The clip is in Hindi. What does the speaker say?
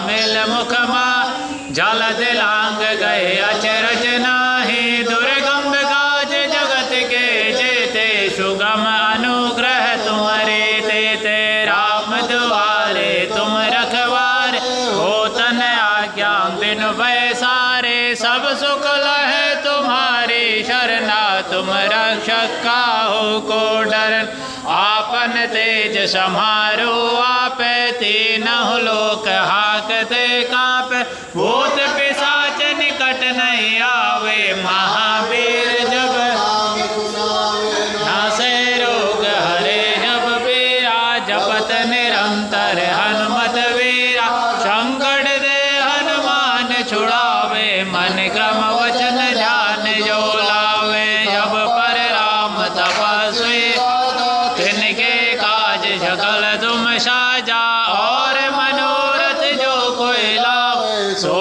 मिल मुख मा जल दिलांग गए अचरज नाही दुर्गम काज जगत के जेते सुगम अनुग्रह तुम्हारे ते राम द्वारे तुम रखवार हो तन आज्ञा बिनु भय सारे सब सुख लहे तुम्हारी शरणा तुम रक्षक काहू को डरन आपन तेज समारो आप तीनों लोक हाकते काप भूत पिशाच निकट नहीं आवे महावीर जब नासे रोग हरे जब वीरा जपत निरंतर हनुमत वीरा संकट दे हनुमान छुड़ावे मन क्रम वचन ध्यान जो लावे जब पर राम तपस्वी तिनके काज सकल तुम साजा और मनोरथ जो कोई लाओ सो